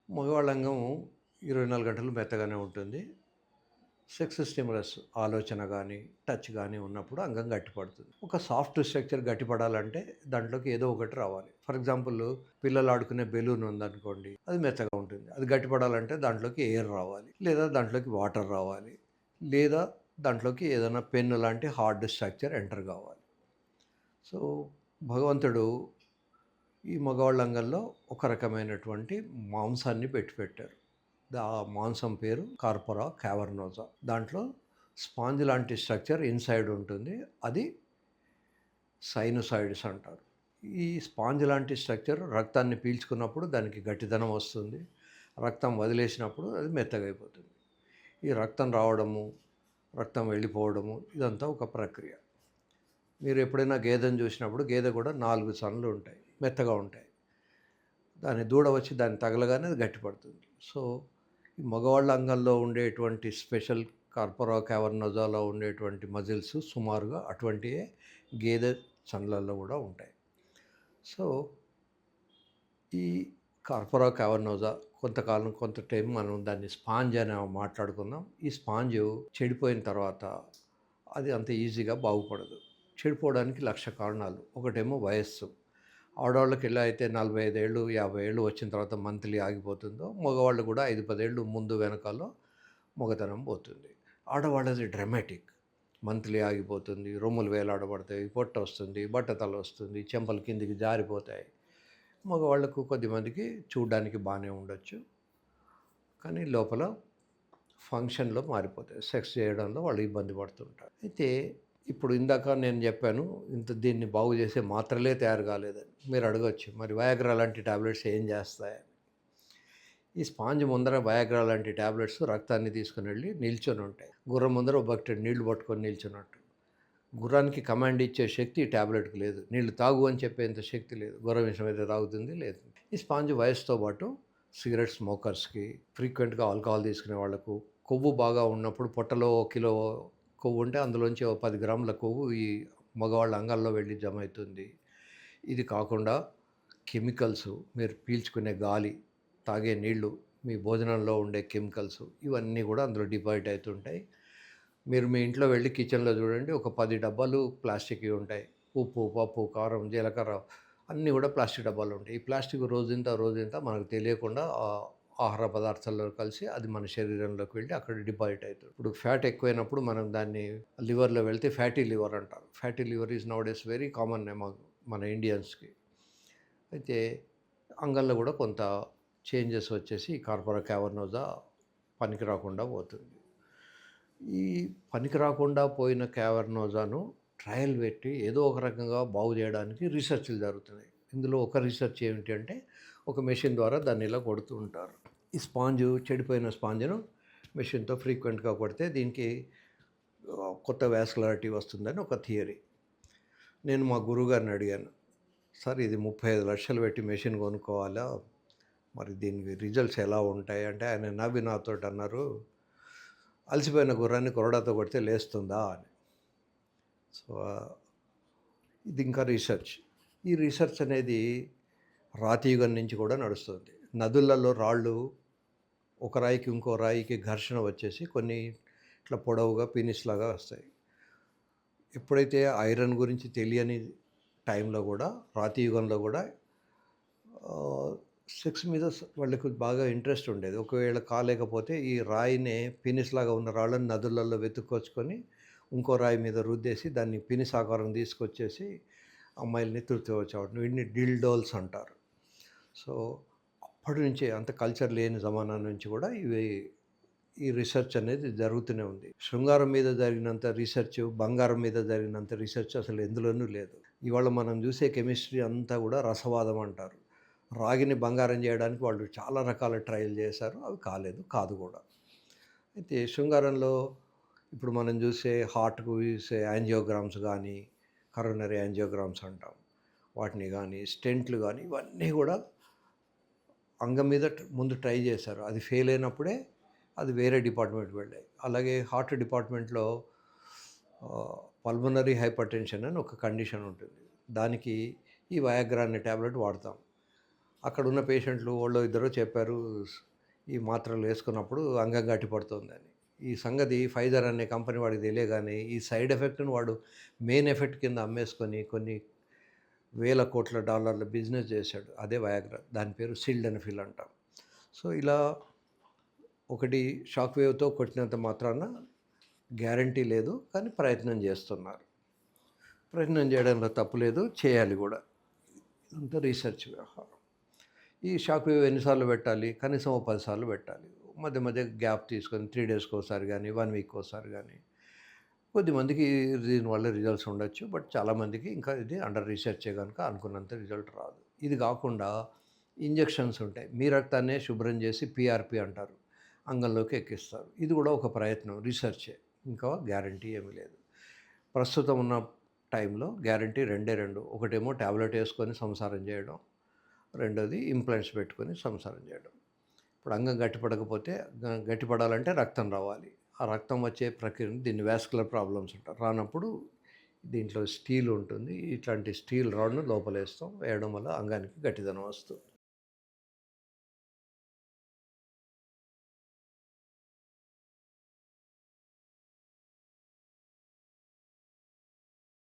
మగవాళ్ళ అంగం 24 గంటలు మెత్తగానే ఉంటుంది. సెక్స్ స్టిములస్ ఆలోచన గానీ, టచ్ గానీ ఉన్నప్పుడు అంగం గట్టిపడుతుంది. ఒక సాఫ్ట్ స్ట్రక్చర్ గట్టిపడాలంటే దాంట్లోకి ఏదో ఒకటి రావాలి. ఫర్ ఎగ్జాంపుల్ పిల్లలు ఆడుకునే బెలూన్ ఉందనుకోండి, అది మెత్తగా ఉంటుంది. అది గట్టిపడాలంటే దాంట్లోకి ఎయిర్ రావాలి. లేదా దాంట్లోకి వాటర్ రావాలి. లేదా దాంట్లోకి ఏదైనా పెన్ లాంటి హార్డ్ స్ట్రక్చర్ ఎంటర్ కావాలి. సో, భగవంతుడు ఈ మగవాళ్ళ అంగంలో ఒక రకమైనటువంటి మాంసాన్ని పెట్టారు. ఆ మాంసం పేరు కార్పొరా క్యావర్నోజా. దాంట్లో స్పాంజ్ లాంటి స్ట్రక్చర్ ఇన్సైడ్ ఉంటుంది. అది సైనోసాయిడ్స్ అంటారు. ఈ స్పాంజ్ లాంటి స్ట్రక్చర్ రక్తాన్ని పీల్చుకున్నప్పుడు దానికి గట్టిదనం వస్తుంది. రక్తం వదిలేసినప్పుడు అది మెత్తగా అయిపోతుంది. ఈ రక్తం రావడము, రక్తం వెళ్ళిపోవడము ఇదంతా ఒక ప్రక్రియ. మీరు ఎప్పుడైనా గేదెను చూసినప్పుడు గేదె కూడా 4 సన్లు ఉంటాయి, మెత్తగా ఉంటాయి. దాని దూడ వచ్చి దాన్ని తగలగానే అది గట్టిపడుతుంది. సో, ఈ మగవాళ్ళ అంగంలో ఉండేటువంటి స్పెషల్ కార్పొరా క్యావర్నోజాలో ఉండేటువంటి మజిల్స్ సుమారుగా అటువంటివే గేదె సన్లలో కూడా ఉంటాయి. సో, ఈ కార్పొరా క్యావర్నోజా కొంత టైం మనం దాన్ని స్పాంజ్ అని మాట్లాడుకుందాం. ఈ స్పాంజు చెడిపోయిన తర్వాత అది అంత ఈజీగా బాగుపడదు. చెడిపోవడానికి 1,00,000 కారణాలు. ఒకటేమో వయస్సు. ఆడవాళ్ళకి ఎలా అయితే 45 ఏళ్ళు, 50 ఏళ్ళు వచ్చిన తర్వాత మంత్లీ ఆగిపోతుందో, మగవాళ్ళు కూడా 5, 10 ఏళ్ళు ముందు వెనకాలో మగతనం పోతుంది. ఆడవాళ్ళది డ్రమాటిక్. మంత్లీ ఆగిపోతుంది, రొమ్ములు వేలాడబడతాయి, పొట్ట వస్తుంది, బట్టతల వస్తుంది, చెంపలు కిందికి జారిపోతాయి. మగవాళ్ళకు కొద్దిమందికి చూడ్డానికి బాగానే ఉండొచ్చు, కానీ లోపల ఫంక్షన్లో మారిపోతాయి. సెక్స్ చేయడంలో వాళ్ళు ఇబ్బంది పడుతుంటారు. అయితే ఇప్పుడు ఇందాక నేను చెప్పాను, దీన్ని బాగు చేసే మాత్రలే తయారు కాలేదని. మీరు అడగొచ్చు, మరి వయాగ్రా లాంటి టాబ్లెట్స్ ఏం చేస్తాయని. ఈ స్పాంజ్ ముందర వయాగ్రా లాంటి టాబ్లెట్స్ రక్తాన్ని తీసుకుని వెళ్ళి నిల్చొని ఉంటాయి. గుర్రం ముందర ఒక బకెట్ నీళ్లు పట్టుకొని నిల్చున్నట్టు. గుర్రానికి కమాండ్ ఇచ్చే శక్తి ఈ టాబ్లెట్కి లేదు. నీళ్లు తాగు అని చెప్పేంత శక్తి లేదు. గుర్రం విషయం అయితే తాగుతుంది, లేదు. ఈ స్పాంజ్ వయసుతో పాటు సిగరెట్ స్మోకర్స్కి, ఫ్రీక్వెంట్గా ఆల్కహాల్ తీసుకునే వాళ్ళకు, కొవ్వు బాగా ఉన్నప్పుడు పొట్టలో కిలో కొవ్వు ఉంటే అందులోంచి 10 గ్రాముల కొవ్వు ఈ మగవాళ్ళ అంగాల్లో వెళ్ళి జమ అవుతుంది. ఇది కాకుండా కెమికల్స్, మీరు పీల్చుకునే గాలి, తాగే నీళ్లు, మీ భోజనంలో ఉండే కెమికల్స్ ఇవన్నీ కూడా అందులో డిపాజిట్ అవుతుంటాయి. మీరు మీ ఇంట్లో వెళ్ళి కిచెన్లో చూడండి, ఒక 10 డబ్బాలు ప్లాస్టిక్వి ఉంటాయి. ఉప్పు, పప్పు, కారం, జీలకర్ర అన్నీ కూడా ప్లాస్టిక్ డబ్బాలు ఉంటాయి. ఈ ప్లాస్టిక్ రోజంతా మనకు తెలియకుండా ఆహార పదార్థాల్లో కలిసి అది మన శరీరంలోకి వెళ్ళి అక్కడ డిపాజిట్ అవుతుంది. ఇప్పుడు ఫ్యాట్ ఎక్కువైనప్పుడు మనం దాన్ని లివర్లో వెళ్తే ఫ్యాటీ లివర్ అంటారు. Fatty liver is now days very common మన ఇండియన్స్కి. అయితే అంగంలో కూడా కొంత చేంజెస్ వచ్చేసి కార్పొరా క్యావర్నోజా పనికి రాకుండా పోతుంది. ఈ పనికి రాకుండా పోయిన క్యావర్నోజాను ట్రయల్ పెట్టి ఏదో ఒక రకంగా బాగు చేయడానికి రీసెర్చ్లు జరుగుతున్నాయి. ఇందులో ఒక రీసెర్చ్ ఏమిటి అంటే, ఒక మెషిన్ ద్వారా దాన్ని ఇలా కొడుతూ ఉంటారు. ఈ చెడిపోయిన స్పాంజ్ను మెషిన్తో ఫ్రీక్వెంట్గా కొడితే దీనికి కొత్త వాస్కులారిటీ వస్తుందని ఒక థియరీ. నేను మా గురువుగారిని అడిగాను, సార్ ఇది 35 లక్షలు పెట్టి మెషిన్ కొనుక్కోవాలా, మరి దీనికి రిజల్ట్స్ ఎలా ఉంటాయి అంటే, ఆయన నవ్వి నాతోటి అన్నారు, అలసిపోయిన గుర్రాన్ని కొరడాతో కొడితే లేస్తుందా అని. సో, ఇది ఇంకా రీసెర్చ్. ఈ రీసెర్చ్ అనేది రాతియుగం నుంచి కూడా నడుస్తుంది. నదులలో రాళ్ళు ఒక రాయికి ఇంకో రాయికి ఘర్షణ వచ్చేసి కొన్ని ఇట్లా పొడవుగా పినిస్లాగా వస్తాయి. ఎప్పుడైతే ఐరన్ గురించి తెలియని టైంలో కూడా, రాతియుగంలో కూడా సెక్స్ మీద వాళ్ళకు బాగా ఇంట్రెస్ట్ ఉండేది. ఒకవేళ కాలేకపోతే ఈ రాయినే పినిస్లాగా ఉన్న రాళ్ళని నదులలో వెతుక్కొచ్చుకొని ఇంకో రాయి మీద రుద్దేసి దాన్ని పినిస్ ఆకారం తీసుకొచ్చేసి అమ్మాయిల్ని తృప్తిపరిచేవాడు. వీటిని డిల్డోల్స్ అంటారు. సో, అప్పటి నుంచే, అంత కల్చర్ లేని జమానా నుంచి కూడా ఈ రీసెర్చ్ అనేది జరుగుతూనే ఉంది. శృంగారం మీద జరిగినంత రీసెర్చ్, బంగారం మీద జరిగినంత రీసెర్చ్ అసలు ఎందులోనూ లేదు. ఇవాళ మనం చూసే కెమిస్ట్రీ అంతా కూడా రసవాదం అంటారు. రాగిని బంగారం చేయడానికి వాళ్ళు చాలా రకాల ట్రయల్ చేశారు, అవి కాదు కూడా. అయితే శృంగారంలో ఇప్పుడు మనం చూసే హార్ట్కు చూసే యాంజియోగ్రామ్స్ కానీ, కరోనరీ యాంజియోగ్రామ్స్ అంటాం, వాటిని కానీ, స్టెంట్లు కానీ, ఇవన్నీ కూడా అంగం మీద ముందు ట్రై చేశారు. అది ఫెయిల్ అయినప్పుడే అది వేరే డిపార్ట్మెంట్కి వెళ్ళాయి. అలాగే హార్ట్ డిపార్ట్మెంట్లో పల్మనరీ హైపర్టెన్షన్ అని ఒక కండిషన్ ఉంటుంది. దానికి ఈ వయాగ్రా అనే ట్యాబ్లెట్ వాడతాం. అక్కడున్న పేషెంట్లు ఓళ్ళో ఇద్దరో చెప్పారు, ఈ మాత్రలు వేసుకున్నప్పుడు అంగం గట్టి పడుతుందని. ఈ సంగతి ఫైజర్ అనే కంపెనీ వాడికి తెలియగానే ఈ సైడ్ ఎఫెక్ట్‌ని వాడు మెయిన్ ఎఫెక్ట్ కింద అమ్మేసుకొని కొన్ని వేల కోట్ల డాలర్ల బిజినెస్ చేశాడు. అదే వయాగ్రా. దాని పేరు సిల్డెనఫిల్ అంటాం. సో, ఇలా ఒకటి షాక్ వేవ్‌తో కొట్టినంత మాత్రాన గ్యారంటీ లేదు. కానీ ప్రయత్నం చేస్తున్నారు. ప్రయత్నం చేయడంలో తప్పు లేదు. చేయాలి గూడా. ఇదంతా రీసెర్చ్ వ్యవహారం. ఈ షాక్ వేవ్ ఎన్నిసార్లు పెట్టాలి? కనీసం ఓ 10 సార్లు పెట్టాలి. మధ్య మధ్య గ్యాప్ తీసుకొని 3 డేస్‌కోసారి గానీ, 1 వీక్‌కోసారి గానీ. కొద్దిమందికి దీనివల్ల రిజల్ట్స్ ఉండొచ్చు. బట్ చాలామందికి ఇంకా ఇది అండర్ రీసెర్చే గనుక అనుకున్నంత రిజల్ట్ రాదు. ఇది గాకుండా ఇంజెక్షన్స్ ఉంటాయి. మీ రక్తాన్నే శుభ్రం చేసి పీఆర్‌పీ అంటారు. అంగంలోకి ఎక్కిస్తారు. ఇది గూడా ఒక ప్రయత్నం రీసెర్చే. ఇంకా గ్యారంటీ ఏమీ లేదు. ప్రస్తుతం ఉన్న టైంలో గ్యారంటీ రెండే 2. ఒకటేమో టాబ్లెట్ యేసుకొని సంసారం చేయడం. రెండోది ఇంప్లాంట్స్ పెట్టుకొని సంసారం చేయడం. ఇప్పుడు అంగం గట్టిపడకపోతే గట్టిపడాలంటే రక్తం రావాలి. ఆ రక్తం వచ్చే ప్రక్రియని దీన్ని వాస్కులర్ ప్రాబ్లమ్స్ అంటారు. రానప్పుడు దీంట్లో స్టీల్ ఉంటుంది. ఇట్లాంటి స్టీల్ రాడ్‌ను లోపలేస్తాం. వేయడం వల్ల అంగానికి గట్టిదనం వస్తుంది.